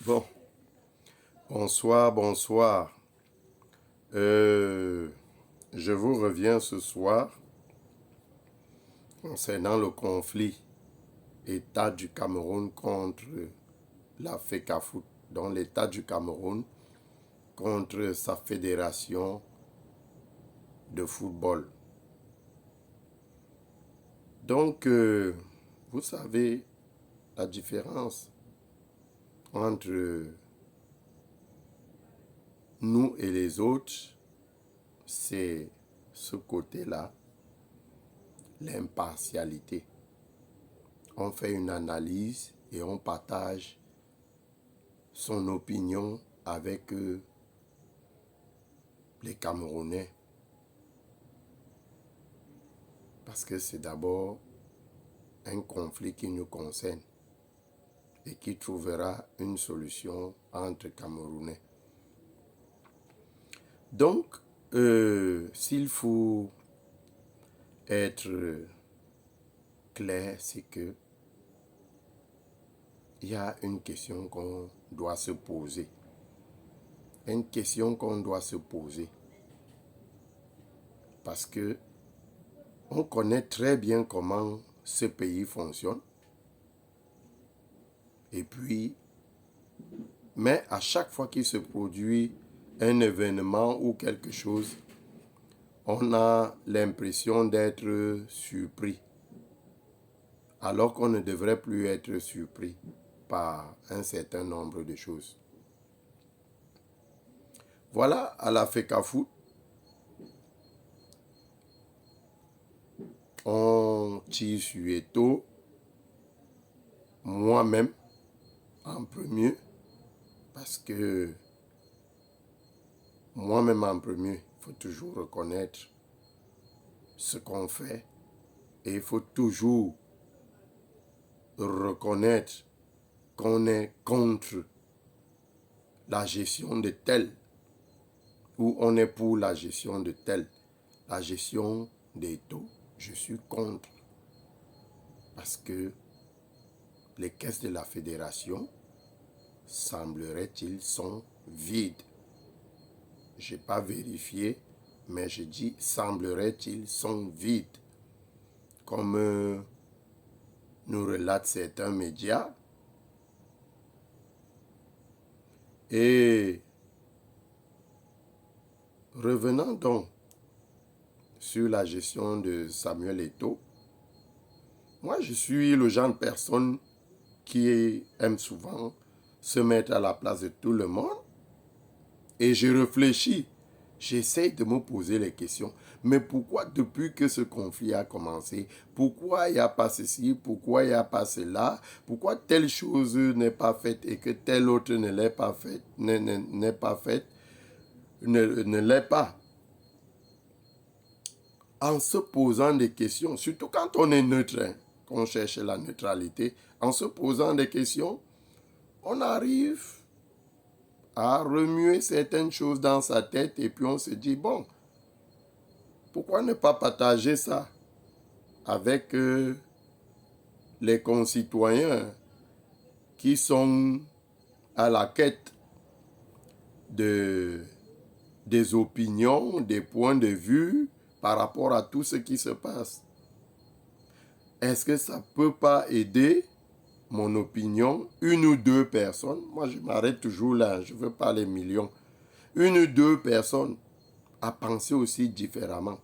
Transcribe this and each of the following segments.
Bon, bonsoir, bonsoir. Je vous reviens ce soir concernant le conflit État du Cameroun contre la FECAFOOT, donc l'État du Cameroun contre sa fédération de football. Donc, vous savez la différence entre nous et les autres, c'est ce côté-là, l'impartialité. On fait une analyse et on partage son opinion avec les Camerounais. Parce que c'est d'abord un conflit qui nous concerne et qui trouvera une solution entre Camerounais. Donc, s'il faut être clair, c'est que il y a une question qu'on doit se poser. Une question qu'on doit se poser. Parce que on connaît très bien comment ce pays fonctionne. Et puis, mais à chaque fois qu'il se produit un événement ou quelque chose, on a l'impression d'être surpris. Alors qu'on ne devrait plus être surpris par un certain nombre de choses. Voilà, à la FECAFOOT, on tire sur Eto'o, moi-même, en premier, parce que moi-même en premier, il faut toujours reconnaître ce qu'on fait et il faut toujours reconnaître qu'on est contre la gestion de tel ou on est pour la gestion de tel. La gestion des taux, je suis contre. Parce que les caisses de la fédération, semblerait-il, sont vides. Je n'ai pas vérifié, mais je dis semblerait-il, sont vides. Comme nous relatent certains médias. Et revenons donc sur la gestion de Samuel Eto'o. Moi, je suis le genre de personne qui aime souvent se mettre à la place de tout le monde. Et je réfléchis. J'essaie de me poser les questions. Mais pourquoi depuis que ce conflit a commencé, pourquoi il n'y a pas ceci, pourquoi il n'y a pas cela, pourquoi telle chose n'est pas faite et que telle autre ne l'est pas faite, n'est pas faite, ne l'est pas. En se posant des questions, surtout quand on est neutre, hein, qu'on cherche la neutralité, en se posant des questions, on arrive à remuer certaines choses dans sa tête et puis on se dit, bon, pourquoi ne pas partager ça avec les concitoyens qui sont à la quête des opinions, des points de vue par rapport à tout ce qui se passe. Est-ce que ça ne peut pas aider mon opinion, une ou deux personnes, moi je m'arrête toujours là, je ne veux pas les millions, une ou deux personnes à penser aussi différemment.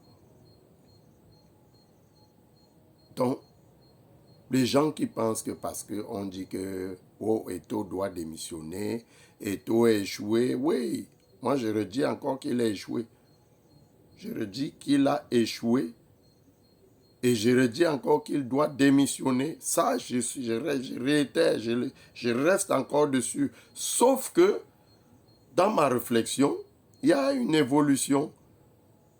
Donc, les gens qui pensent que parce qu'on dit que Eto'o doit démissionner, Eto'o a échoué, oui, moi je redis encore qu'il a échoué. Je redis qu'il a échoué et je redis encore qu'il doit démissionner. Ça, je réitère, je reste encore dessus. Sauf que, dans ma réflexion, il y a une évolution.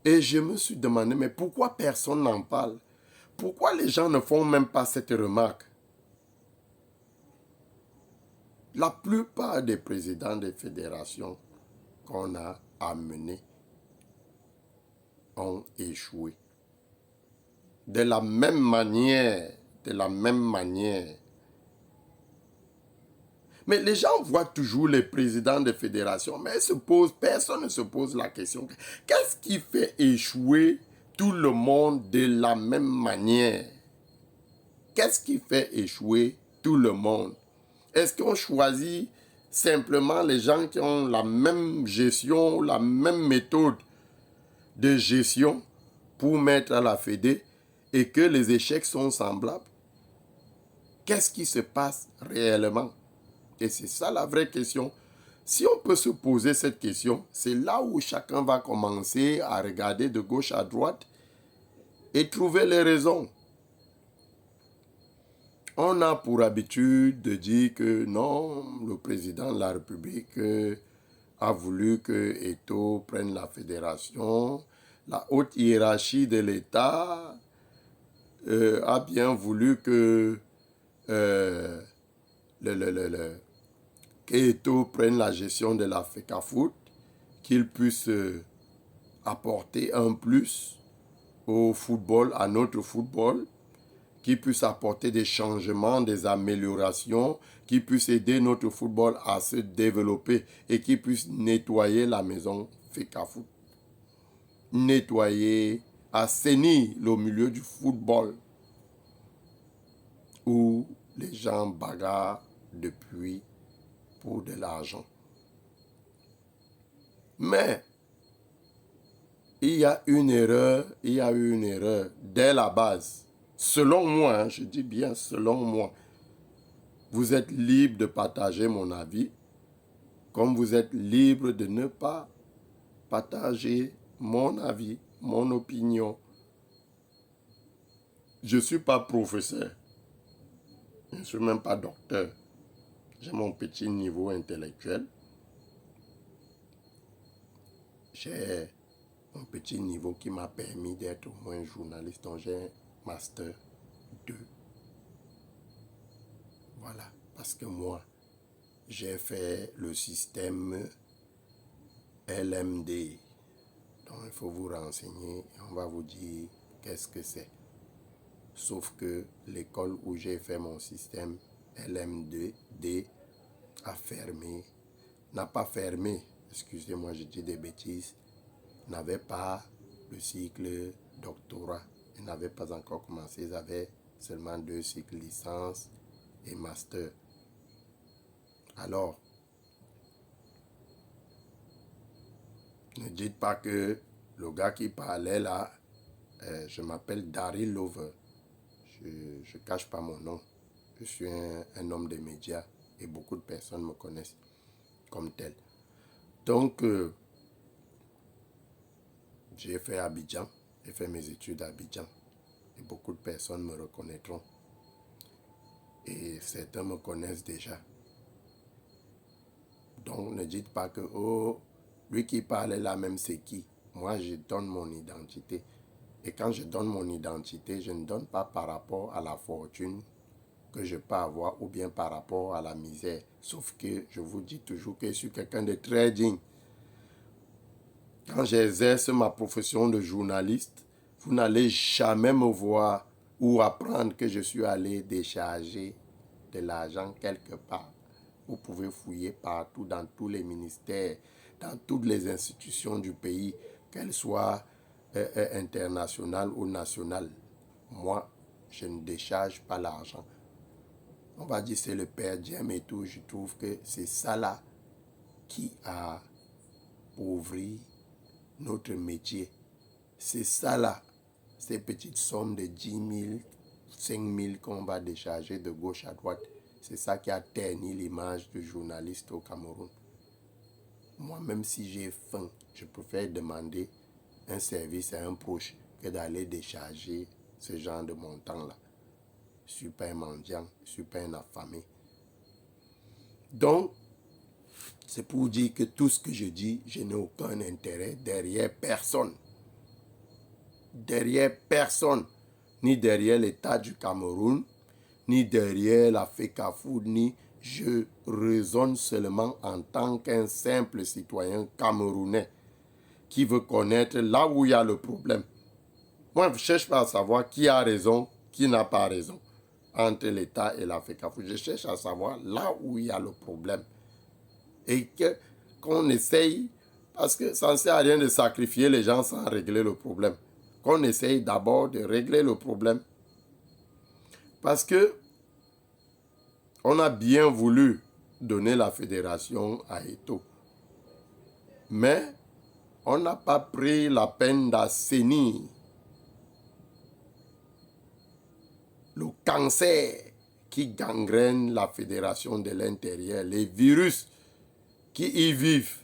Et je me suis demandé, mais pourquoi personne n'en parle? Pourquoi les gens ne font même pas cette remarque? La plupart des présidents des fédérations qu'on a amenés ont échoué. De la même manière, Mais les gens voient toujours les présidents de fédérations, mais personne ne se pose la question. Qu'est-ce qui fait échouer tout le monde de la même manière? Qu'est-ce qui fait échouer tout le monde? Est-ce qu'on choisit simplement les gens qui ont la même gestion, la même méthode de gestion pour mettre à la fédé et que les échecs sont semblables? Qu'est-ce qui se passe réellement? Et c'est ça la vraie question. Si on peut se poser cette question, c'est là où chacun va commencer à regarder de gauche à droite et trouver les raisons. On a pour habitude de dire que non, le président de la République a voulu que Eto'o prenne la fédération. La haute hiérarchie de l'État a bien voulu que Eto'o prenne la gestion de la FECAFOOT, qu'il puisse apporter un plus au football, à notre football, qui puisse apporter des changements, des améliorations, qui puisse aider notre football à se développer et qui puisse nettoyer la maison FECAFOOT. Nettoyer, assainir le milieu du football où les gens bagarrent depuis pour de l'argent. Mais il y a eu une erreur dès la base. Selon moi, je dis bien selon moi, vous êtes libre de partager mon avis, comme vous êtes libre de ne pas partager mon avis, mon opinion. Je ne suis pas professeur, je ne suis même pas docteur. J'ai mon petit niveau intellectuel. J'ai un petit niveau qui m'a permis d'être au moins journaliste, donc j'ai un master 2. Voilà, parce que moi, j'ai fait le système LMD. Donc il faut vous renseigner et on va vous dire qu'est-ce que c'est. Sauf que l'école où j'ai fait mon système LMD a fermé, n'a pas fermé, excusez-moi, je dis des bêtises, n'avait pas le cycle doctorat. Ils n'avaient pas encore commencé, ils avaient seulement 2 cycles, licence et master. Alors, ne dites pas que le gars qui parlait là, je m'appelle Daryl Lover. Je ne cache pas mon nom. Je suis un homme des médias et beaucoup de personnes me connaissent comme tel. Donc, j'ai fait Abidjan, j'ai fait mes études à Abidjan et beaucoup de personnes me reconnaîtront. Et certains me connaissent déjà. Donc, ne dites pas que, oh, lui qui parlait là même, c'est qui? Moi, je donne mon identité. Et quand je donne mon identité, je ne donne pas par rapport à la fortune que je peux avoir ou bien par rapport à la misère. Sauf que je vous dis toujours que je suis quelqu'un de très digne. Quand j'exerce ma profession de journaliste, vous n'allez jamais me voir ou apprendre que je suis allé décharger de l'argent quelque part. Vous pouvez fouiller partout, dans tous les ministères, dans toutes les institutions du pays, qu'elles soient internationales ou nationales. Moi, je ne décharge pas l'argent. On va dire c'est le Père Diem et tout. Je trouve que c'est ça là qui a appauvri notre métier. C'est ça là, ces petites sommes de 10 000, 5 000 qu'on va décharger de gauche à droite. C'est ça qui a terni l'image du journaliste au Cameroun. Moi, même si j'ai faim, je préfère demander un service à un proche que d'aller décharger ce genre de montant-là. Je ne suis pas un mendiant, je ne suis pas un affamé. Donc, c'est pour dire que tout ce que je dis, je n'ai aucun intérêt derrière personne. Derrière personne. Ni derrière l'État du Cameroun, ni derrière la FECAFOOT, ni je raisonne seulement en tant qu'un simple citoyen camerounais qui veut connaître là où il y a le problème. Moi, je ne cherche pas à savoir qui a raison, qui n'a pas raison. entre l'État et la FECAFOOT. Je cherche à savoir là où il y a le problème. Et qu'on essaye, parce que ça ne sert à rien de sacrifier les gens sans régler le problème. Qu'on essaye d'abord de régler le problème. Parce que on a bien voulu donner la fédération à Eto'o. Mais on n'a pas pris la peine d'assainir le cancer qui gangrène la fédération de l'intérieur, les virus qui y vivent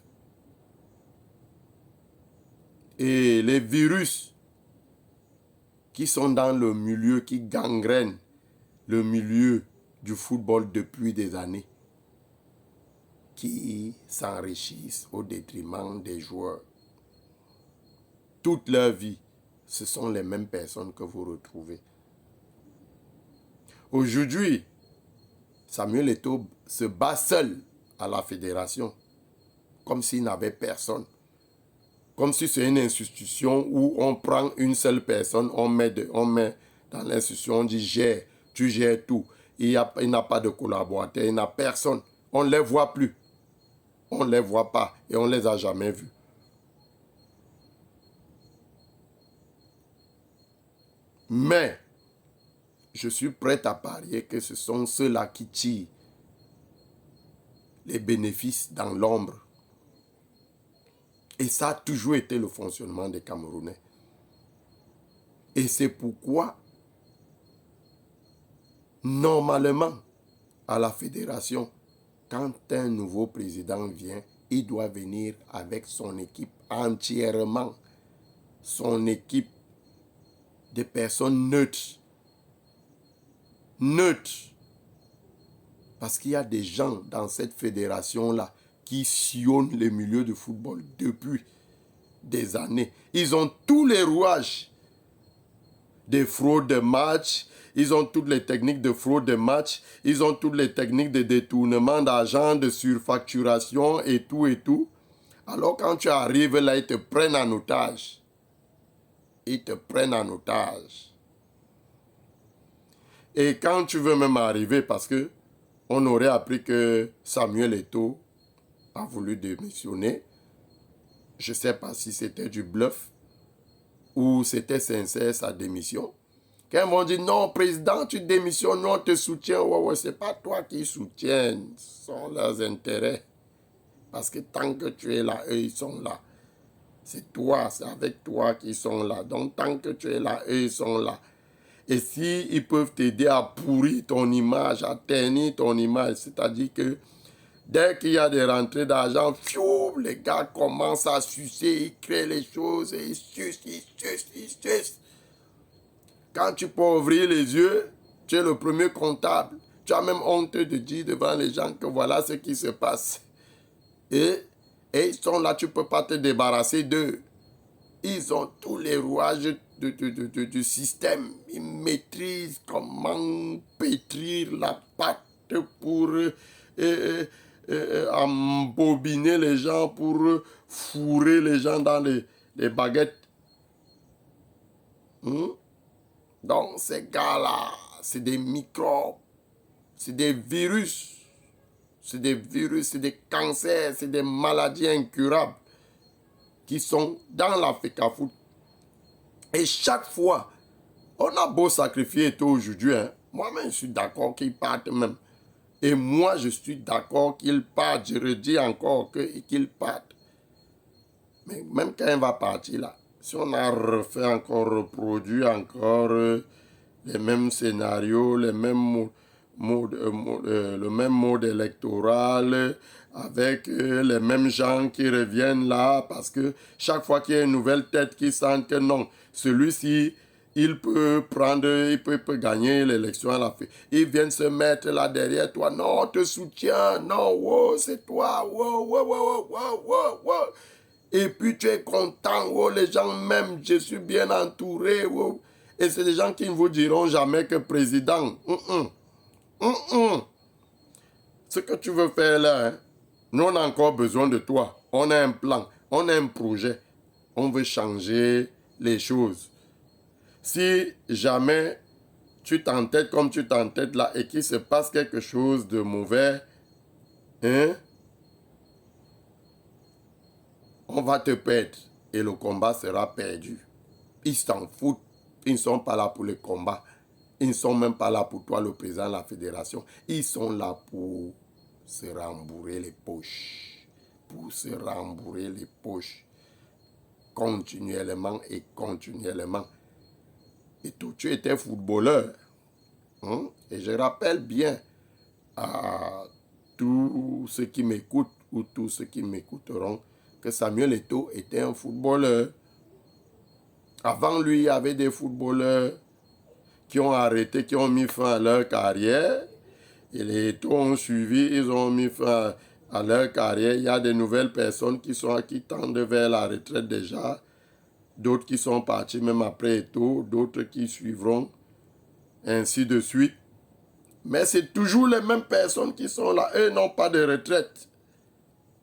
et les virus qui sont dans le milieu, qui gangrènent le milieu du football depuis des années, qui s'enrichissent au détriment des joueurs. Toute leur vie, ce sont les mêmes personnes que vous retrouvez. Aujourd'hui, Samuel Eto'o se bat seul à la fédération, comme s'il n'avait personne. Comme si c'est une institution où on prend une seule personne, on met dans l'institution, on dit gère, tu gères tout. Il n'a pas de collaborateur, il n'a personne. On ne les voit plus. On ne les voit pas et on ne les a jamais vus. Mais, je suis prêt à parier que ce sont ceux-là qui tirent les bénéfices dans l'ombre. Et ça a toujours été le fonctionnement des Camerounais. Et c'est pourquoi, normalement, à la fédération, quand un nouveau président vient, il doit venir avec son équipe entièrement. Son équipe de personnes neutres. Neutres. Parce qu'il y a des gens dans cette fédération-là qui sillonnent le milieu du football depuis des années. Ils ont tous les rouages des fraudes de match. Ils ont toutes les techniques de fraude de match. Ils ont toutes les techniques de détournement d'argent, de surfacturation et tout et tout. Alors quand tu arrives là, ils te prennent en otage. Ils te prennent en otage. Et quand tu veux même arriver, parce que on aurait appris que Samuel Eto'o a voulu démissionner. Je ne sais pas si c'était du bluff ou c'était sincère sa démission. Quand ils vont dire non, président, tu démissionnes, nous on te soutient. Ouais, ce n'est pas toi qui soutiens, ce sont leurs intérêts. Parce que tant que tu es là, eux, ils sont là. C'est toi, c'est avec toi qu'ils sont là. Donc tant que tu es là, eux, ils sont là. Et s'ils peuvent t'aider à pourrir ton image, à ternir ton image, c'est-à-dire que dès qu'il y a des rentrées d'argent, les gars commencent à sucer, ils créent les choses, et ils sucent. Quand tu peux ouvrir les yeux, tu es le premier comptable. Tu as même honte de dire devant les gens que voilà ce qui se passe. Et ils sont là, tu ne peux pas te débarrasser d'eux. Ils ont tous les rouages du système. Ils maîtrisent comment pétrir la pâte pour embobiner les gens, pour fourrer les gens dans les baguettes. Donc ces gars-là, c'est des microbes, c'est des virus. C'est des virus, c'est des cancers, c'est des maladies incurables qui sont dans la FECAFOOT. Et chaque fois, on a beau sacrifier tout aujourd'hui, moi-même je suis d'accord qu'ils partent même. Et moi je suis d'accord qu'ils partent, je redis encore qu'ils partent. Mais même quand il va partir là, si on a refait encore, reproduit encore les mêmes scénarios, les mêmes le même mode électoral, avec les mêmes gens qui reviennent là, parce que chaque fois qu'il y a une nouvelle tête qui sent que non, celui-ci, il peut gagner l'élection à la fin. Ils viennent se mettre là derrière toi, non, on te soutient, non, wow, c'est toi, wow. Et puis tu es content, wow, les gens m'aiment, je suis bien entouré, wow. Et c'est des gens qui ne vous diront jamais que président. Ce que tu veux faire là, nous on a encore besoin de toi. On a un plan, on a un projet. On veut changer les choses. Si jamais tu t'entêtes comme tu t'entêtes là et qu'il se passe quelque chose de mauvais, hein, on va te perdre et le combat sera perdu. Ils s'en foutent. Ils ne sont pas là pour le combat. Ils ne sont même pas là pour toi, le président de la fédération. Ils sont là pour se rembourrer les poches. Pour se rembourrer les poches. Continuellement et continuellement. Et toi, tu étais footballeur. Hein? Et je rappelle bien à tous ceux qui m'écoutent ou tous ceux qui m'écouteront que Samuel Eto'o était un footballeur. Avant lui, il y avait des footballeurs qui ont arrêté, qui ont mis fin à leur carrière. Et les Eto'o ont suivi, ils ont mis fin à leur carrière. Il y a de nouvelles personnes qui tendent vers la retraite déjà. D'autres qui sont partis même après Eto'o, d'autres qui suivront, ainsi de suite. Mais c'est toujours les mêmes personnes qui sont là. Eux n'ont pas de retraite.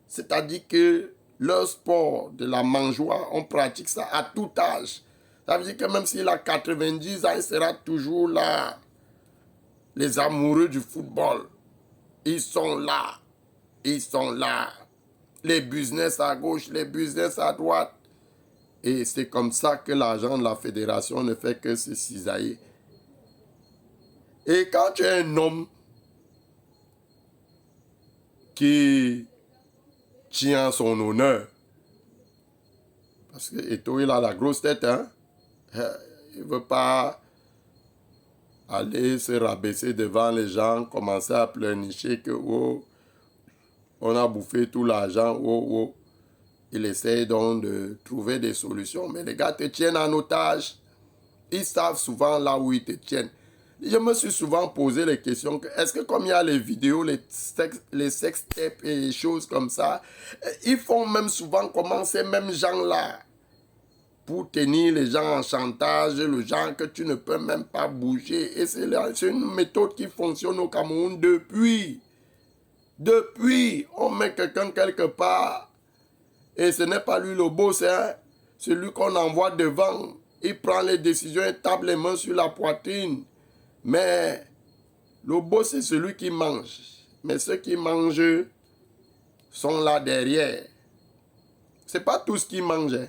C'est-à-dire que leur sport de la mangeoire, on pratique ça à tout âge. Ça veut dire que même s'il a 90 ans, il sera toujours là. Les amoureux du football, ils sont là. Ils sont là. Les business à gauche, les business à droite. Et c'est comme ça que l'argent de la fédération ne fait que se cisailler. Et quand tu es un homme qui tient son honneur, parce que Eto'o, il a la grosse tête, hein? Il ne veut pas aller se rabaisser devant les gens, commencer à pleurnicher que oh, on a bouffé tout l'argent, oh, oh. Il essaie donc de trouver des solutions, mais les gars te tiennent en otage. Ils savent souvent là où ils te tiennent. Je me suis souvent posé les questions, est-ce que comme il y a les vidéos, les sextapes et les choses comme ça, ils font même souvent comment ces mêmes gens-là pour tenir les gens en chantage, le genre que tu ne peux même pas bouger. Et c'est une méthode qui fonctionne au Cameroun depuis. Depuis, on met quelqu'un quelque part et ce n'est pas lui le boss, hein? C'est lui qu'on envoie devant. Il prend les décisions et tape les mains sur la poitrine. Mais le boss, c'est celui qui mange. Mais ceux qui mangent sont là derrière. Ce n'est pas tous qui mangent. Hein?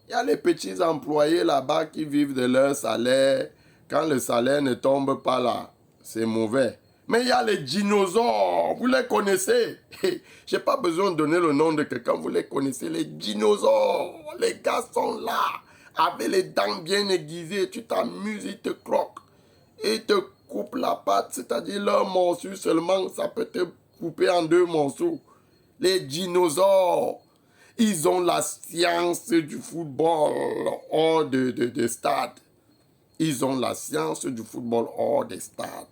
Il y a les petits employés là-bas qui vivent de leur salaire. Quand le salaire ne tombe pas là, c'est mauvais. Mais il y a les dinosaures, vous les connaissez. Je n'ai pas besoin de donner le nom de quelqu'un, vous les connaissez, les dinosaures. Les gars sont là, avec les dents bien aiguisées. Tu t'amuses, ils te croquent. Ils te coupent la patte, c'est-à-dire leur morceau seulement, ça peut te couper en 2 morceaux. Les dinosaures. Ils ont la science du football hors de stade. Ils ont la science du football hors des stades.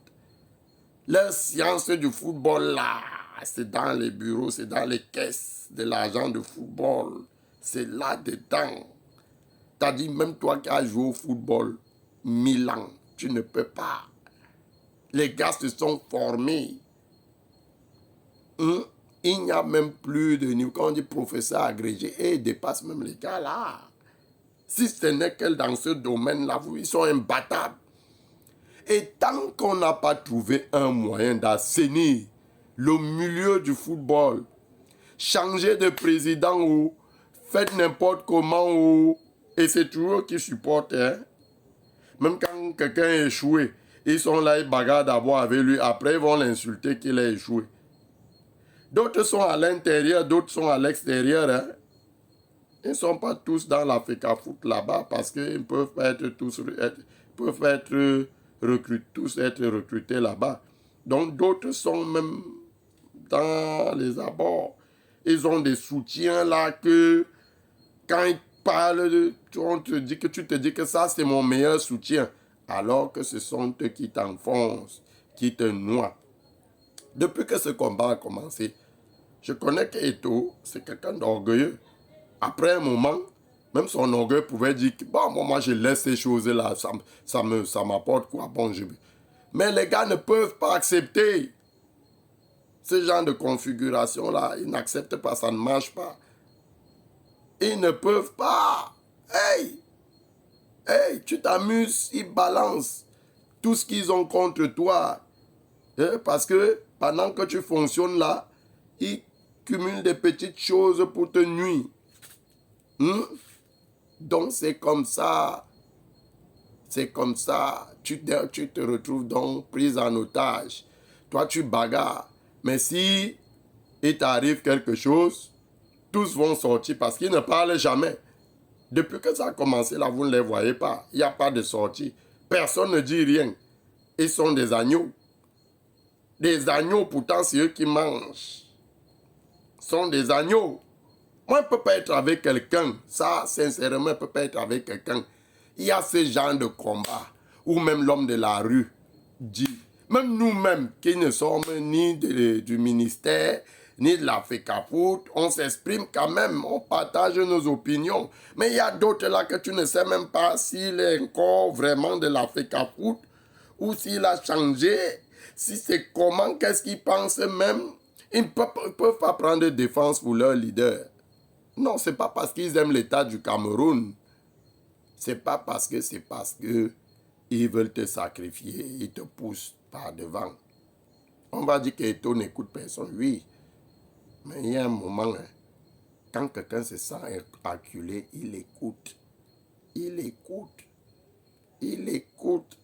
La science du football là, c'est dans les bureaux, c'est dans les caisses de l'argent de football. C'est là-dedans. T'as dit, même toi qui as joué au football 1000 ans, tu ne peux pas. Les gars se sont formés. Il n'y a même plus de niveau. Quand on dit professeur agrégé, et ils dépassent même les gars là. Si ce n'est que dans ce domaine-là, ils sont imbattables. Et tant qu'on n'a pas trouvé un moyen d'assainir le milieu du football, changer de président ou faites n'importe comment ou... Et c'est toujours qui supportent. Hein? Même quand quelqu'un a échoué, ils sont là, ils bagarrent d'abord avec lui. Après, ils vont l'insulter qu'il a échoué. D'autres sont à l'intérieur, d'autres sont à l'extérieur. Hein? Ils ne sont pas tous dans la FECAFOOT là-bas parce qu'ils ne peuvent pas être tous être recrutés là-bas. Donc d'autres sont même dans les abords. Ils ont des soutiens là que quand ils parlent, tu te dis que ça c'est mon meilleur soutien. Alors que ce sont eux qui t'enfoncent, qui te noient. Depuis que ce combat a commencé, je connais qu'Eto'o, c'est quelqu'un d'orgueilleux. Après un moment, même son orgueil pouvait dire que bon, moi je laisse ces choses-là, ça m'apporte quoi? Bon, mais les gars ne peuvent pas accepter ce genre de configuration-là. Ils n'acceptent pas, ça ne marche pas. Ils ne peuvent pas. Hey, tu t'amuses, ils balancent. tout ce qu'ils ont contre toi. Parce que pendant que tu fonctionnes là, ils cumulent des petites choses pour te nuire. Donc c'est comme ça. C'est comme ça. Tu te retrouves donc pris en otage. Toi, tu bagarres. Mais si il t'arrive quelque chose, tous vont sortir parce qu'ils ne parlent jamais. Depuis que ça a commencé là, vous ne les voyez pas. Il n'y a pas de sortie. Personne ne dit rien. Ils sont des agneaux. Des agneaux, pourtant, c'est eux qui mangent. Ils sont des agneaux. Moi, je ne peux pas être avec quelqu'un. Ça, sincèrement, je ne peux pas être avec quelqu'un. Il y a ce genre de combat où même l'homme de la rue dit, même nous-mêmes qui ne sommes ni du ministère, ni de la FECAFOOT, on s'exprime quand même, on partage nos opinions. Mais il y a d'autres là que tu ne sais même pas s'il est encore vraiment de la FECAFOOT ou s'il a changé, si c'est comment, qu'est-ce qu'ils pensent même. Ils ne peuvent pas prendre défense pour leur leader. Non, ce n'est pas parce qu'ils aiment l'État du Cameroun. C'est parce que ils veulent te sacrifier, ils te poussent par devant. On va dire qu'Eto n'écoute personne, oui. Mais il y a un moment, quand quelqu'un se sent acculé, il écoute. Il écoute. Il écoute.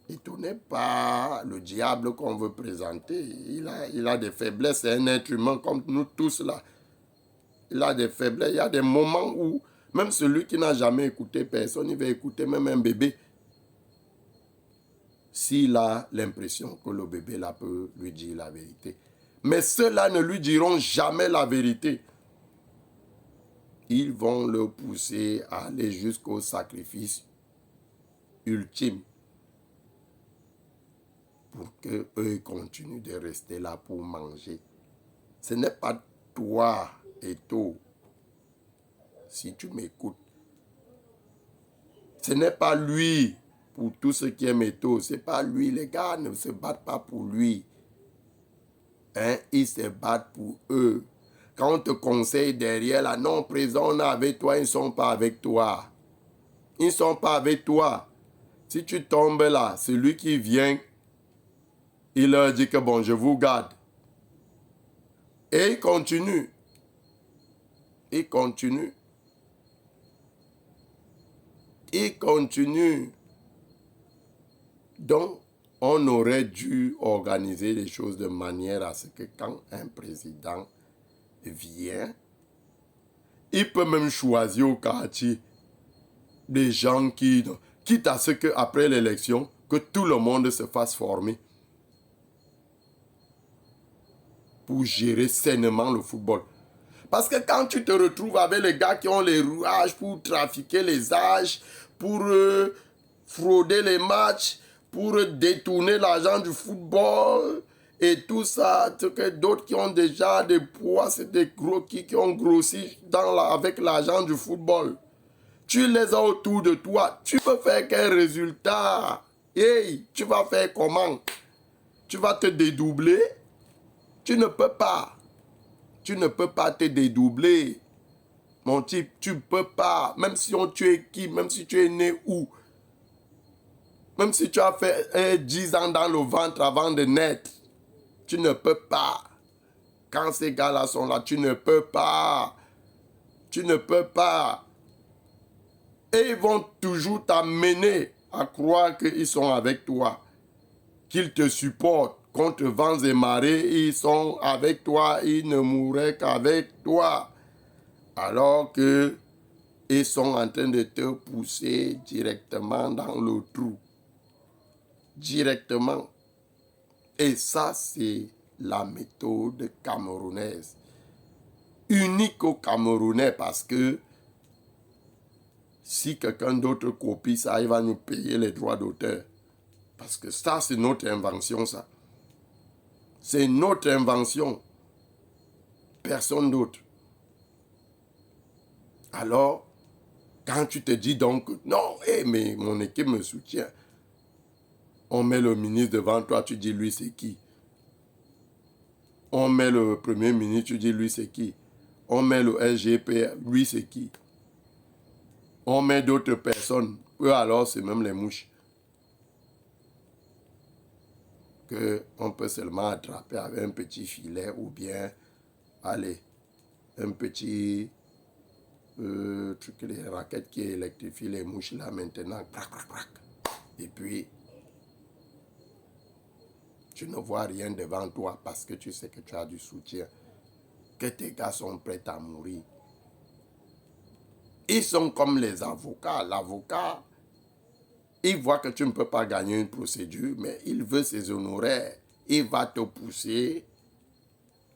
Eto n'est pas le diable qu'on veut présenter. Il a des faiblesses, c'est un être humain comme nous tous là. Il a des faiblesses. Il y a des moments où même celui qui n'a jamais écouté personne, il va écouter même un bébé. S'il a l'impression que le bébé là peut lui dire la vérité. Mais ceux-là ne lui diront jamais la vérité. Ils vont le pousser à aller jusqu'au sacrifice ultime pour qu'eux continuent de rester là pour manger. Ce n'est pas toi, Eto, si tu m'écoutes. Ce n'est pas lui, pour tout ce qui est Eto, ce n'est pas lui. Les gars ne se battent pas pour lui. Ils se battent pour eux. Quand on te conseille derrière, là, non, présent, on est avec toi, ils ne sont pas avec toi. Ils ne sont pas avec toi. Si tu tombes là, celui qui vient, il leur dit que bon, je vous garde. Et il continue. Il continue. Il continue. Donc, on aurait dû organiser les choses de manière à ce que quand un président vient, il peut même choisir au quartier des gens qui, quitte à ce qu'après l'élection, que tout le monde se fasse former pour gérer sainement le football. Parce que quand tu te retrouves avec les gars qui ont les rouages pour trafiquer les âges, pour frauder les matchs, pour détourner l'argent du football et tout ça, d'autres qui ont déjà des poids, c'est des gros qui ont grossi avec l'argent du football. Tu les as autour de toi. Tu peux faire quel résultat? Hey, tu vas faire comment? Tu vas te dédoubler? Tu ne peux pas. Tu ne peux pas te dédoubler. Mon type, tu ne peux pas. Même si tu es qui, même si tu es né où, même si tu as fait 10 ans dans le ventre avant de naître, tu ne peux pas. Quand ces gars-là sont là, tu ne peux pas. Tu ne peux pas. Et ils vont toujours t'amener à croire qu'ils sont avec toi, qu'ils te supportent contre vents et marées, ils sont avec toi, ils ne mourraient qu'avec toi. Alors que ils sont en train de te pousser directement dans le trou. Directement. Et ça, c'est la méthode camerounaise. Unique aux Camerounais parce que si quelqu'un d'autre copie ça, il va nous payer les droits d'auteur. Parce que ça, c'est notre invention, ça. C'est notre invention. Personne d'autre. Alors, quand tu te dis donc, non, mais mon équipe me soutient. On met le ministre devant toi, tu dis, lui, c'est qui? On met le premier ministre, tu dis, lui, c'est qui? On met le SGP, lui, c'est qui? On met d'autres personnes. Eux, alors, c'est même les mouches. qu'on peut seulement attraper avec un petit filet ou bien, allez, un petit truc, les raquettes qui électrifient les mouches là maintenant, crac, crac, crac. Et puis, tu ne vois rien devant toi parce que tu sais que tu as du soutien, que tes gars sont prêts à mourir. Ils sont comme les avocats. L'avocat, il voit que tu ne peux pas gagner une procédure, mais il veut ses honoraires. Il va te pousser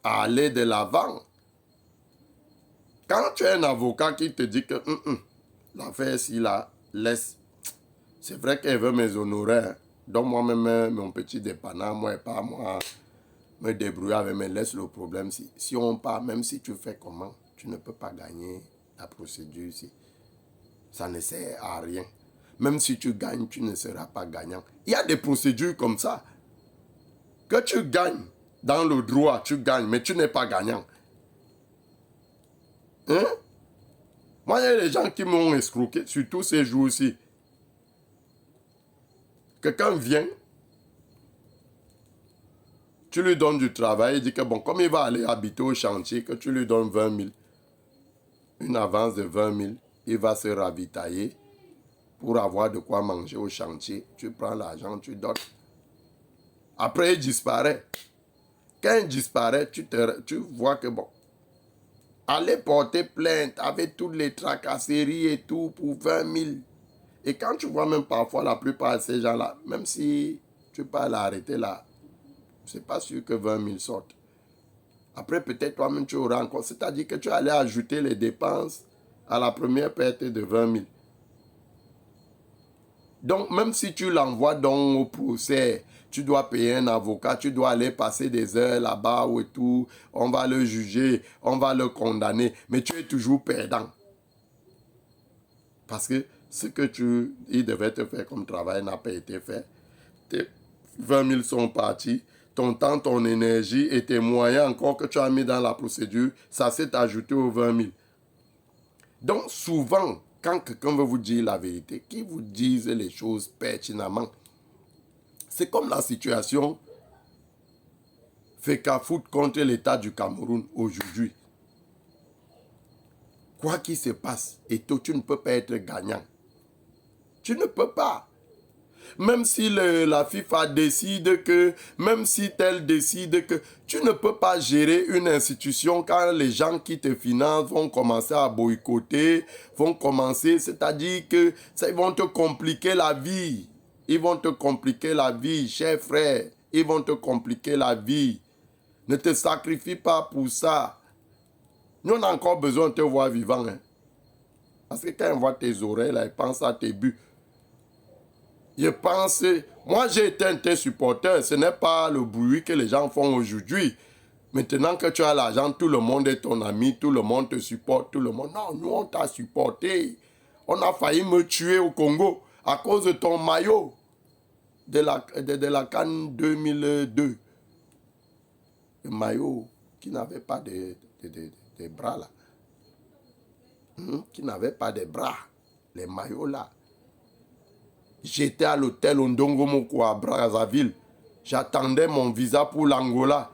à aller de l'avant. Quand tu as un avocat qui te dit que l'affaire si là, laisse, c'est vrai qu'elle veut mes honoraires, donc moi-même mon petit dépannant, moi et pas moi, me débrouiller avec, mais laisse le problème. Si on part, même si tu fais comment, tu ne peux pas gagner la procédure ici. Ça ne sert à rien. Même si tu gagnes, tu ne seras pas gagnant. Il y a des procédures comme ça. Que tu gagnes dans le droit, tu gagnes, mais tu n'es pas gagnant. Hein? Moi, il y a des gens qui m'ont escroqué, surtout ces jours-ci. Quelqu'un vient, tu lui donnes du travail, il dit que bon, comme il va aller habiter au chantier, que tu lui donnes 20 000, une avance de 20 000, il va se ravitailler pour avoir de quoi manger au chantier. Tu prends l'argent, tu donnes. Après, il disparaît. Quand il disparaît, tu vois que bon, aller porter plainte avec toutes les tracasseries et tout pour 20 000. Et quand tu vois même parfois la plupart de ces gens-là, même si tu peux l'arrêter là, c'est pas sûr que 20 000 sortent. Après, peut-être toi-même tu auras encore. C'est-à-dire que tu allais ajouter les dépenses à la première perte de 20 000. Donc, même si tu l'envoies donc au procès, tu dois payer un avocat, tu dois aller passer des heures là-bas ou et tout, on va le juger, on va le condamner, mais tu es toujours perdant. Parce que ce que il devait te faire comme travail n'a pas été fait. Tes 20 000 sont partis, ton temps, ton énergie et tes moyens encore que tu as mis dans la procédure, ça s'est ajouté aux 20 000. Donc, souvent, quand quelqu'un veut vous dire la vérité, qu'il vous dise les choses pertinemment. C'est comme la situation FECAFOOT contre l'État du Cameroun aujourd'hui. Quoi qu'il se passe, et toi, tu ne peux pas être gagnant. Tu ne peux pas. Même si la FIFA décide que, même si tel décide que, tu ne peux pas gérer une institution quand les gens qui te financent vont commencer à boycotter, vont commencer, c'est-à-dire que ça, ils vont te compliquer la vie. Ils vont te compliquer la vie, cher frère. Ils vont te compliquer la vie. Ne te sacrifie pas pour ça. Nous, on a encore besoin de te voir vivant. Hein? Parce que quand on voit tes oreilles, là, ils pensent à tes buts. Je pense, moi j'ai été un de tes supporters, ce n'est pas le bruit que les gens font aujourd'hui. Maintenant que tu as l'argent, tout le monde est ton ami, tout le monde te supporte, tout le monde. Non, nous on t'a supporté. On a failli me tuer au Congo à cause de ton maillot de la CAN 2002. Le maillot qui n'avait pas de bras là. Qui n'avait pas de bras. Les maillots là. J'étais à l'hôtel Ondongomoko à Brazzaville. J'attendais mon visa pour l'Angola.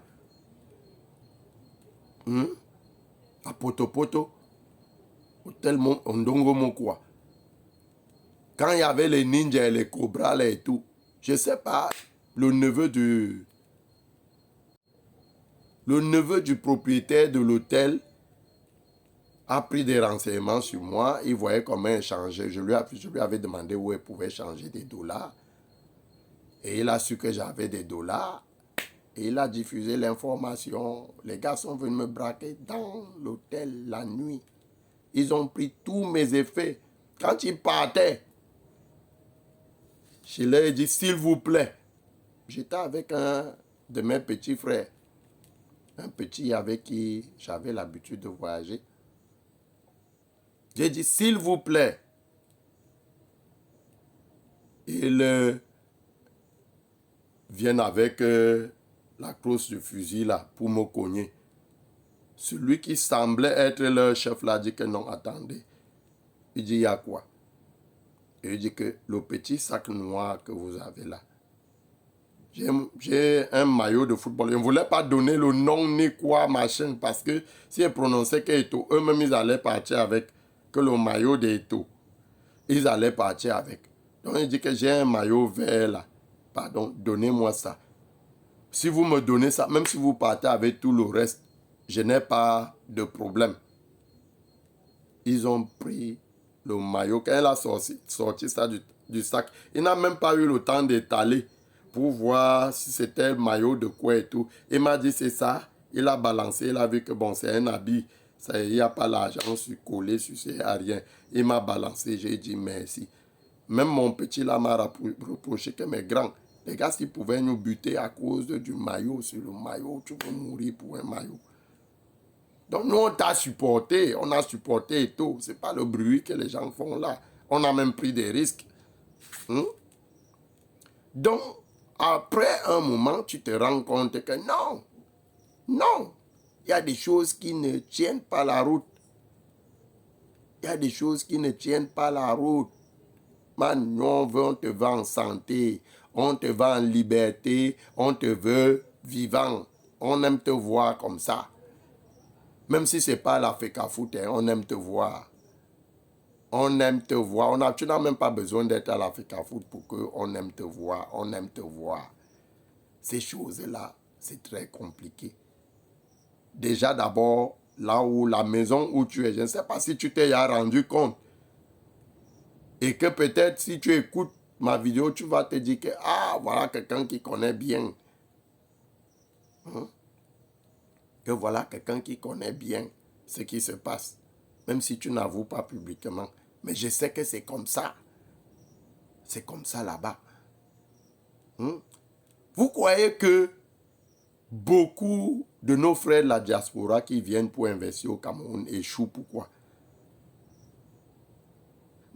À Poto. Hôtel Ondongomoko. Quand il y avait les ninjas et les cobras là et tout. Je ne sais pas, le neveu du propriétaire de l'hôtel a pris des renseignements sur moi. Il voyait comment échanger. Je lui avais demandé où il pouvait changer des dollars. Et il a su que j'avais des dollars. Et il a diffusé l'information. Les gars sont venus me braquer dans l'hôtel la nuit. Ils ont pris tous mes effets. Quand ils partaient, je leur ai dit, s'il vous plaît. J'étais avec un de mes petits frères. Un petit avec qui j'avais l'habitude de voyager. J'ai dit, s'il vous plaît, ils viennent avec la crosse de fusil là pour me cogner. Celui qui semblait être leur chef là dit que non, attendez. Il dit, il y a quoi? Et il dit que le petit sac noir que vous avez là, J'ai un maillot de football. Je ne voulais pas donner le nom ni quoi, machin, parce que si ils prononçaient que Eto'o, eux-mêmes, ils allaient partir avec que le maillot d'Eto'o. Ils allaient partir avec. Donc, il dit que j'ai un maillot vert là. Pardon, donnez-moi ça. Si vous me donnez ça, même si vous partez avec tout le reste, je n'ai pas de problème. Ils ont pris le maillot. Quand elle a sorti ça du sac, il n'a même pas eu le temps d'étaler pour voir si c'était le maillot de quoi et tout. Il m'a dit c'est ça. Il a balancé, il a vu que bon, c'est un habit. Il n'y a pas l'argent collé sur c'est rien. Il m'a balancé, j'ai dit merci. Même mon petit là m'a reproché que mes grands, les gars, s'ils pouvaient nous buter à cause du maillot, sur le maillot, tu peux mourir pour un maillot. Donc nous, on t'a supporté, on a supporté et tout. Ce n'est pas le bruit que les gens font là. On a même pris des risques. Donc, après un moment, tu te rends compte que non, il y a des choses qui ne tiennent pas la route. Il y a des choses qui ne tiennent pas la route. Man, on te veut en santé, on te veut en liberté, on te veut vivant. On aime te voir comme ça. Même si ce n'est pas la FECAFOOT, on aime te voir. On aime te voir. Tu n'as même pas besoin d'être à la FECAFOOT pour qu'on aime te voir. On aime te voir. Ces choses-là, c'est très compliqué. Déjà d'abord, là où la maison où tu es, je ne sais pas si tu t'es rendu compte. Et que peut-être si tu écoutes ma vidéo, tu vas te dire que, voilà quelqu'un qui connaît bien. Que voilà quelqu'un qui connaît bien ce qui se passe. Même si tu n'avoues pas publiquement. Mais je sais que c'est comme ça. C'est comme ça là-bas. Vous croyez que beaucoup de nos frères de la diaspora qui viennent pour investir au Cameroun échouent? Pourquoi?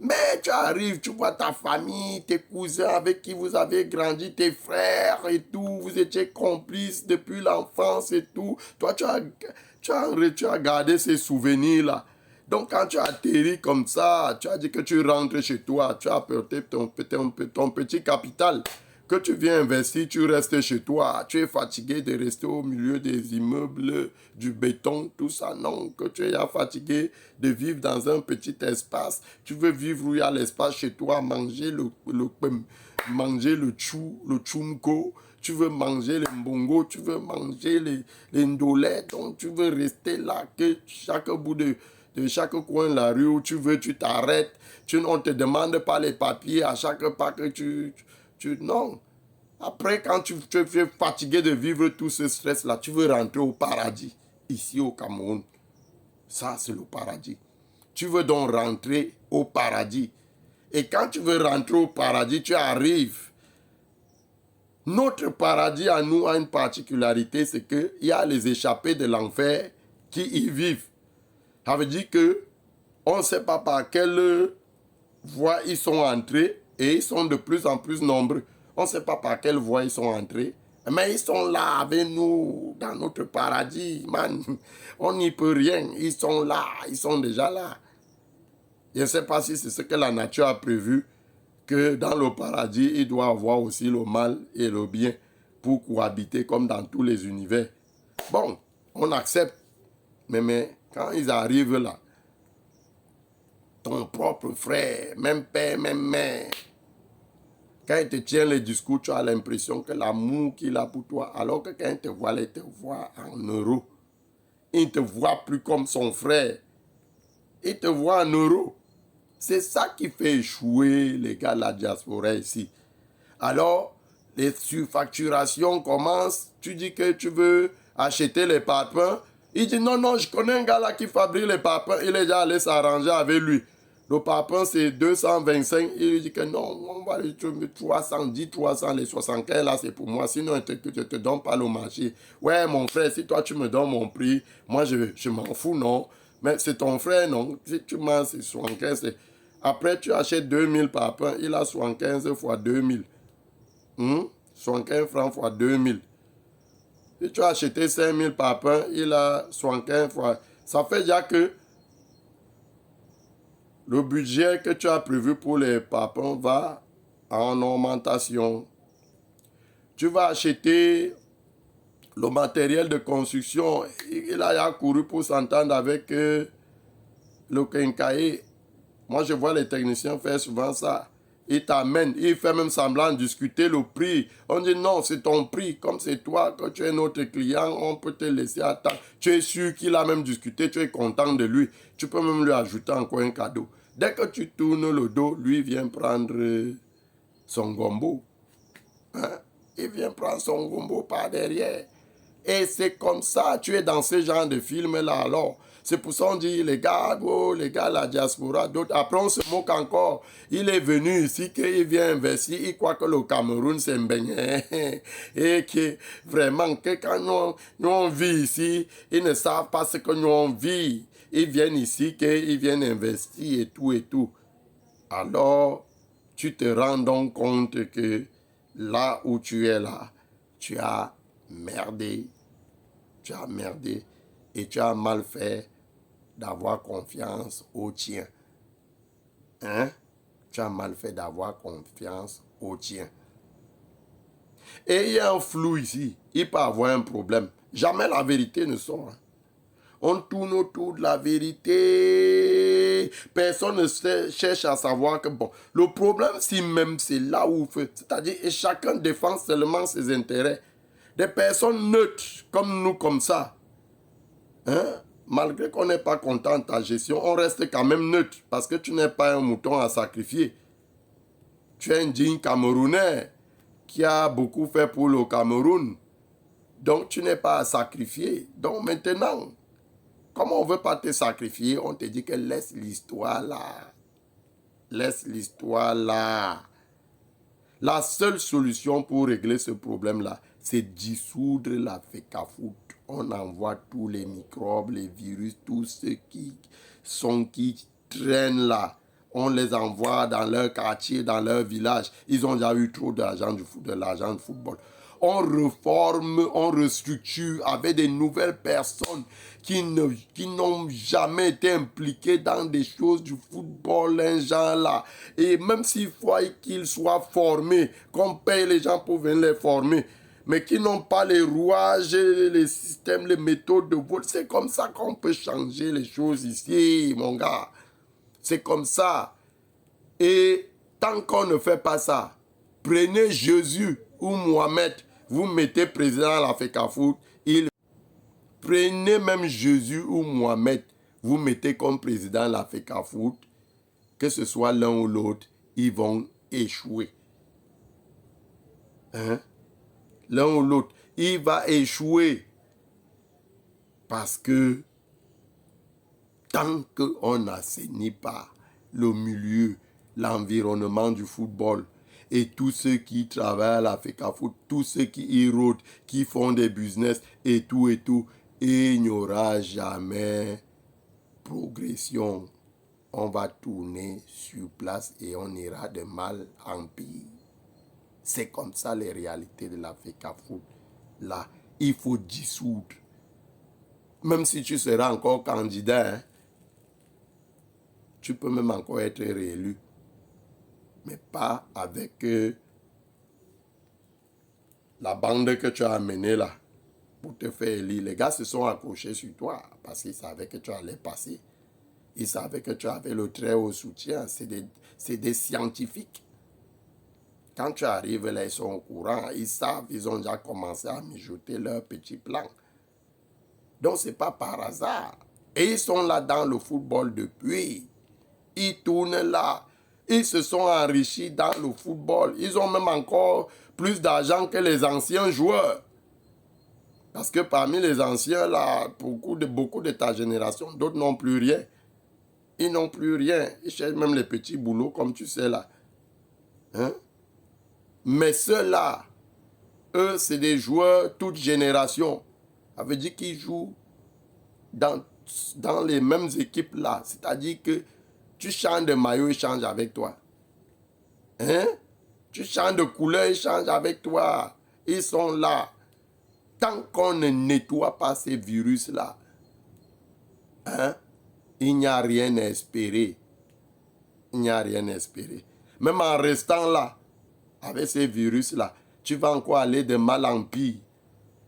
Mais tu arrives, tu vois ta famille, tes cousins avec qui vous avez grandi, tes frères et tout, vous étiez complices depuis l'enfance et tout. Toi, tu as gardé ces souvenirs-là. Donc, quand tu atterris comme ça, tu as dit que tu rentres chez toi, tu as apporté ton petit capital, que tu viens investir, tu restes chez toi. Tu es fatigué de rester au milieu des immeubles, du béton, tout ça. Non, que tu es fatigué de vivre dans un petit espace. Tu veux vivre où il y a l'espace chez toi, manger manger le chunko. Tu veux manger les mbongo, tu veux manger les ndolets. Donc, tu veux rester là, que chaque bout de chaque coin de la rue où tu veux, tu t'arrêtes. On ne te demande pas les papiers à chaque pas que non. Après, quand tu es fatigué de vivre tout ce stress-là, tu veux rentrer au paradis, ici au Cameroun. Ça, c'est le paradis. Tu veux donc rentrer au paradis. Et quand tu veux rentrer au paradis, tu arrives. Notre paradis à nous a une particularité, c'est qu'il y a les échappés de l'enfer qui y vivent. Ça veut dire que on ne sait pas par quelle voie ils sont entrés et ils sont de plus en plus nombreux. On ne sait pas par quelle voie ils sont entrés, mais ils sont là avec nous dans notre paradis, man. On n'y peut rien. Ils sont là, ils sont déjà là. Je ne sais pas si c'est ce que la nature a prévu, que dans le paradis, il doit avoir aussi le mal et le bien pour cohabiter comme dans tous les univers. Bon, on accepte, mais quand ils arrivent là, ton propre frère, même père, même mère, quand il te tient le discours, tu as l'impression que l'amour qu'il a pour toi, alors que quand il te voit en euros. Il ne te voit plus comme son frère. Il te voit en euros. C'est ça qui fait échouer les gars de la diaspora ici. Alors, les surfacturations commencent. Tu dis que tu veux acheter les parpaings. Il dit non, je connais un gars là qui fabrique les parpaings. Il est déjà allé s'arranger avec lui. Le parpaing, c'est 225. Il dit que non, on va le 310, 300, les 75 là, c'est pour moi. Sinon, je ne te donne pas le marché. Ouais, mon frère, si toi, tu me donnes mon prix, moi, je m'en fous, non. Mais c'est ton frère, non. Si tu m'as 75, c'est... Après, tu achètes 2000 parpaings. Il a 75 fois 2000. 75 francs fois 2000. Si tu as acheté 5000 parpaings, il a 75 fois... Ça fait déjà que le budget que tu as prévu pour les parpaings va en augmentation. Tu vas acheter le matériel de construction. Il a couru pour s'entendre avec le quincailler. Moi, je vois les techniciens faire souvent ça. Il t'amène, il fait même semblant de discuter le prix. On dit non, c'est ton prix. Comme c'est toi, quand tu es notre client, on peut te laisser attendre. Tu es sûr qu'il a même discuté, tu es content de lui. Tu peux même lui ajouter encore un cadeau. Dès que tu tournes le dos, lui vient prendre son gombo. Hein? Il vient prendre son gombo par derrière. Et c'est comme ça, tu es dans ce genre de film-là alors. C'est pour ça qu'on dit, les gars, oh, les gars, la diaspora, d'autres. Après, on se moque encore. Il est venu ici, qu'il vient investir, il croit que le Cameroun, c'est un beignet. Et que vraiment, que quand nous on vit ici, ils ne savent pas ce que nous on vit. Ils viennent ici, qu'ils viennent investir et tout et tout. Alors, tu te rends donc compte que là où tu es là, tu as merdé. Tu as merdé et tu as mal fait d'avoir confiance au tien. Hein? Tu as mal fait d'avoir confiance au tien. Et il y a un flou ici. Il peut avoir un problème. Jamais la vérité ne sort. On tourne autour de la vérité. Personne ne cherche à savoir que bon. Le problème, si même c'est là où... C'est-à-dire, et chacun défend seulement ses intérêts. Des personnes neutres, comme nous, comme ça. Hein? Malgré qu'on n'est pas content de ta gestion, on reste quand même neutre. Parce que tu n'es pas un mouton à sacrifier. Tu es un digne Camerounais qui a beaucoup fait pour le Cameroun. Donc, tu n'es pas à sacrifier. Donc, maintenant... Comme on ne veut pas te sacrifier, on te dit que laisse l'histoire là. Laisse l'histoire là. La seule solution pour régler ce problème-là, c'est dissoudre la FECAFOOT. On envoie tous les microbes, les virus, tous ceux qui traînent là. On les envoie dans leur quartier, dans leur village. Ils ont déjà eu trop d'argent de l'argent de football. On reforme, on restructure avec des nouvelles personnes qui n'ont jamais été impliquées dans des choses du football, un genre là. Et même s'il faut qu'ils soient formés, qu'on paye les gens pour venir les former, mais qui n'ont pas les rouages, les systèmes, les méthodes de vote, c'est comme ça qu'on peut changer les choses ici, mon gars. C'est comme ça. Et tant qu'on ne fait pas ça, prenez Jésus ou Mohamed, vous mettez président à la FECAFOOT, prenez même Jésus ou Mohamed, vous mettez comme président à la FECAFOOT, que ce soit l'un ou l'autre, ils vont échouer. Hein? L'un ou l'autre, il va échouer. Parce que tant qu'on n'assainit pas le milieu, l'environnement du football, et tous ceux qui travaillent à la FECAFOOT, tous ceux qui y rôdent, qui font des business et tout, il n'y aura jamais progression. On va tourner sur place et on ira de mal en pire. C'est comme ça les réalités de la FECAFOOT. Là, il faut dissoudre. Même si tu seras encore candidat, hein, tu peux même encore être réélu. Mais pas avec la bande que tu as amenée là pour te faire élire. Les gars se sont accrochés sur toi parce qu'ils savaient que tu allais passer. Ils savaient que tu avais le très haut soutien. C'est des scientifiques. Quand tu arrives là, ils sont au courant. Ils savent, ils ont déjà commencé à mijoter leur petit plan. Donc, ce n'est pas par hasard. Et ils sont là dans le football depuis. Ils tournent là. Ils se sont enrichis dans le football. Ils ont même encore plus d'argent que les anciens joueurs. Parce que parmi les anciens, là, beaucoup de ta génération, d'autres n'ont plus rien. Ils n'ont plus rien. Ils cherchent même les petits boulots, comme tu sais là. Hein? Mais ceux-là, eux, c'est des joueurs toute génération. Ça veut dire qu'ils jouent dans les mêmes équipes là. C'est-à-dire que tu changes de maillot, ils changent avec toi. Hein? Tu changes de couleur, ils changent avec toi. Ils sont là. Tant qu'on ne nettoie pas ces virus-là, hein, il n'y a rien à espérer. Il n'y a rien à espérer. Même en restant là, avec ces virus-là, tu vas encore aller de mal en pire.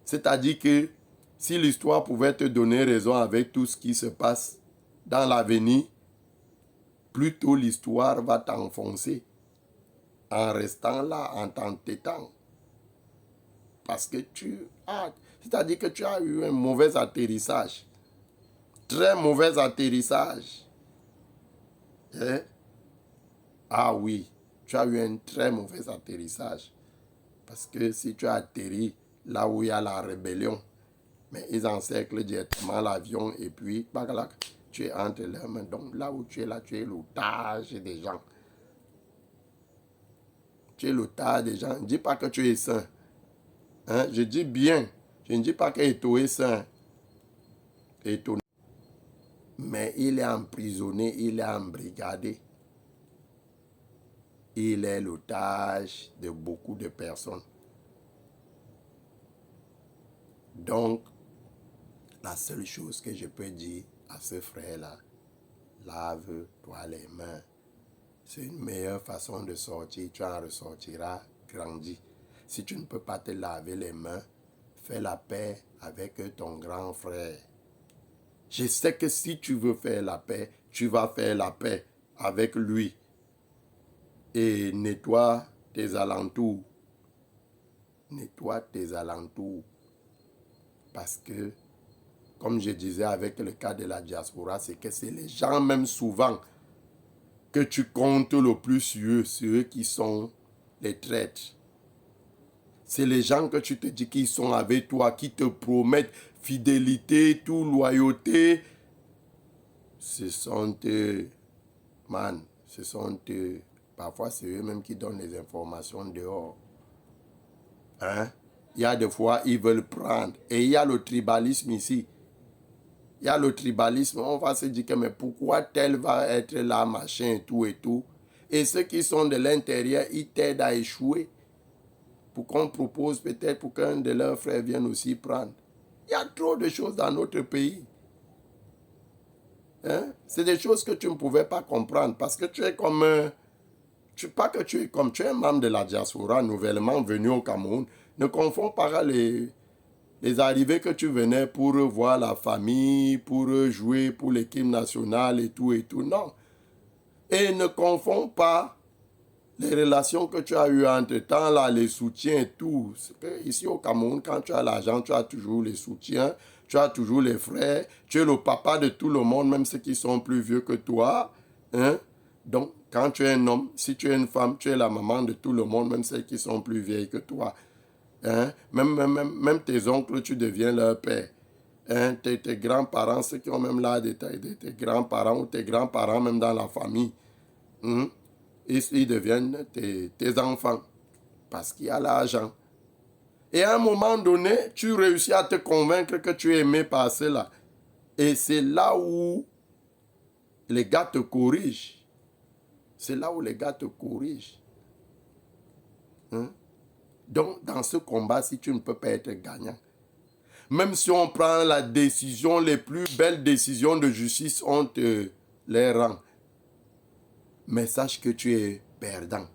C'est-à-dire que si l'histoire pouvait te donner raison avec tout ce qui se passe dans l'avenir, plutôt l'histoire va t'enfoncer en restant là, en t'entêtant. Parce que c'est-à-dire que tu as eu un mauvais atterrissage. Très mauvais atterrissage. Hein? Ah oui, tu as eu un très mauvais atterrissage. Parce que si tu as atterri là où il y a la rébellion, mais ils encerclent directement l'avion et puis, tu es entre leurs mains. Donc là où tu es là, tu es l'otage des gens. Tu es l'otage des gens. Ne dis pas que tu es saint. Hein? Je dis bien. Je ne dis pas qu'Eto est saint. Eto. Mais il est emprisonné, il est embrigadé. Il est l'otage de beaucoup de personnes. Donc, la seule chose que je peux dire à ce frère-là, lave-toi les mains. C'est une meilleure façon de sortir. Tu en ressortiras grandi. Si tu ne peux pas te laver les mains, fais la paix avec ton grand frère. Je sais que si tu veux faire la paix, tu vas faire la paix avec lui. Et nettoie tes alentours. Nettoie tes alentours. Parce que, comme je disais avec le cas de la diaspora, c'est que c'est les gens même souvent que tu comptes le plus sur eux, ceux qui sont les traîtres. C'est les gens que tu te dis qu'ils sont avec toi, qui te promettent fidélité, tout loyauté. Ce sont parfois c'est eux-mêmes qui donnent les informations dehors. Hein? Il y a des fois, ils veulent prendre. Et il y a le tribalisme ici. Il y a le tribalisme. On va se dire que mais pourquoi tel va être là, machin et tout et tout. Et ceux qui sont de l'intérieur, ils t'aident à échouer. Pour qu'on propose peut-être pour qu'un de leurs frères vienne aussi prendre. Il y a trop de choses dans notre pays. Hein? C'est des choses que tu ne pouvais pas comprendre parce que tu es comme tu es un membre de la diaspora nouvellement venu au Cameroun. Ne confonds pas les arrivées que tu venais pour voir la famille, pour jouer pour l'équipe nationale et tout et tout. Non. Et ne confonds pas les relations que tu as eues entre-temps, là, les soutiens et tout. C'est que ici au Cameroun, quand tu as l'argent, tu as toujours les soutiens, tu as toujours les frères, tu es le papa de tout le monde, même ceux qui sont plus vieux que toi. Hein? Donc, quand tu es un homme, si tu es une femme, tu es la maman de tout le monde, même ceux qui sont plus vieilles que toi. Hein? Même tes oncles, tu deviens leur père. Hein? Tes grands-parents, ceux qui ont même là tes grands-parents ou tes grands-parents, même dans la famille. Hein? Ils deviennent tes enfants parce qu'il y a l'argent. Et à un moment donné, tu réussis à te convaincre que tu es aimé par cela. Et c'est là où les gars te corrigent. C'est là où les gars te corrigent. Hein? Donc, dans ce combat, si tu ne peux pas être gagnant, même si on prend la décision, les plus belles décisions de justice, on te les rend. Mais sache que tu es perdant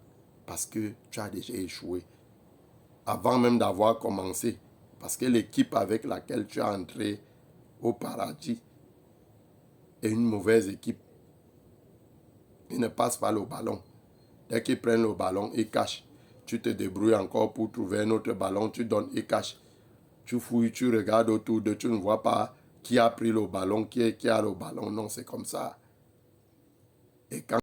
parce que tu as déjà échoué avant même d'avoir commencé. Parce que l'équipe avec laquelle tu as entré au paradis est une mauvaise équipe. Ils ne passent pas le ballon. Dès qu'ils prennent le ballon, ils cachent. Tu te débrouilles encore pour trouver un autre ballon, tu donnes, ils cachent. Tu fouilles, tu regardes autour de, tu ne vois pas qui a pris le ballon, qui a le ballon. Non, c'est comme ça. Et quand